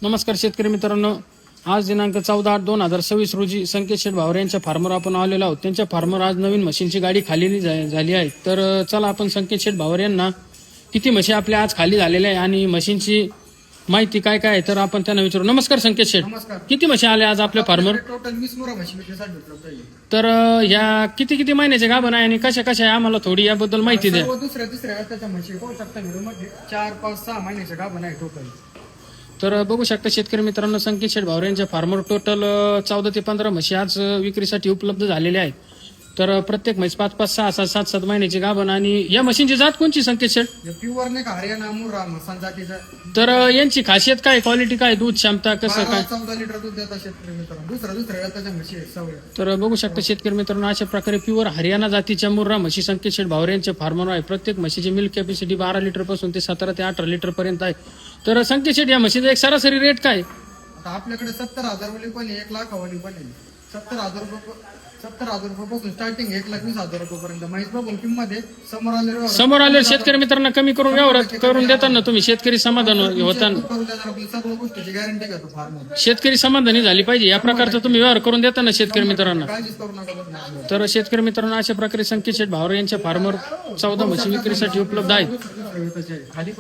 नमस्कार शेतकरी मित्रांनो, आज दिनांक 14/8/2026 रोजी संकेत शेठ भावरे यांच्या फार्मर आपण आलेलो आहोत। त्यांच्या फार्मर आज नवीन मशीनची गाडी खाली झाली आहे। तर चला आपण संकेत शेठ भावरे यांना किती म्हशी आपल्या आज खाली झालेल्या आहे आणि मशीनची माहिती काय काय आहे तर आपण त्यांना विचारू। नमस्कार संकेत शेठ, नमस्कार। किती म्हशी आल्या आज आपल्या फार्मर? टोटल 20 मुरा म्हशी विक्रीसाठी उपलब्ध आहे। तर ह्या किती महिन्याच्या गाभण आहे आणि कशा कशा आहे आम्हाला थोडी याबद्दल माहिती द्या। दुसऱ्या तिसऱ्या त्याच्या म्हशी होऊ शकतात व्हिडिओमध्ये 4, 5, 6 महिन्याच्या गाभण आहे टोटल। तर बघू शकता शेतकरी मित्रांनो, संकेत शेठ भावरे यांच्या फार्मर टोटल 14 ते 15 म्हशी आज विक्रीसाठी उपलब्ध झालेल्या आहेत। तर प्रत्येक म्हैस 5, 5, 6, 7, 7 महिन्याची गाभण आणि या मशीनची जात कोणची संकेत शेठ? प्युअर नाही का हरियाणा मुर्रा मसान जातीचा। तर यांची खासियत काय, क्वालिटी काय, दूध क्षमता कसं काय? 14 लिटर दूध देतात शेतकरी मित्रांनो। दुसऱ्या त्याच्या म्हशी आहेत सवय। तर बघू शकता शेतकरी मित्रांनो, अशा प्रकारे प्युअर हरियाणा जातीच्या मुर्रा म्हशी संकेत शेठ भावरे यांच्या फार्मर आहे। प्रत्येक म्हशीची मिल्क कॅपॅसिटी 12 लिटर पासून ते 17 ते 18 लिटर पर्यंत आहे। तर संकेत शेठ, या म्हशीचा एक सरासरी रेट काय? आता आपल्याकडे 70,000 वाली पण आहे, 1,00,000 वाली पण आहे। 70,000 रुपयापासून स्टार्टिंग 1,20,000 रुपयापर्यंत म्हैस बघून किंमत आहे। समोर आले शेतकरी मित्रांना कमी करून व्यवहार करून देताना तुम्ही शेतकरी समाधान होताना सर्व गोष्टीची गॅरंटी घेतो फार्मर। शेतकरी समाधानी झाली पाहिजे या प्रकारचा तुम्ही व्यवहार करून देताना शेतकरी मित्रांना। काळजीच करू नका। तर शेतकरी मित्रांनो, अशा प्रकारे संकेत शेठ भावरे यांच्या फार्मर 14 म्हशी विक्रीसाठी उपलब्ध आहेत।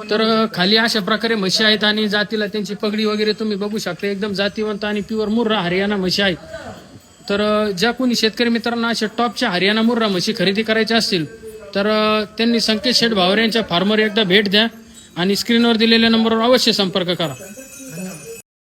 तर खाली अशा प्रकारे म्हशी आहेत आणि जातीला त्यांची पगडी वगैरे तुम्ही बघू शकता, एकदम जातीवंत आणि प्युअर मुर्रा हरियाणा म्हशी आहेत। तर ज्या कोणी शेतकरी मित्रांना अशा टॉपच्या हरियाणा मुर्रा म्हशी खरेदी करायच्या असतील तर त्यांनी संकेत शेठ भावरे यांच्या फार्मर एकदा भेट द्या आणि स्क्रीनवर दिलेल्या नंबरवर अवश्य संपर्क करा।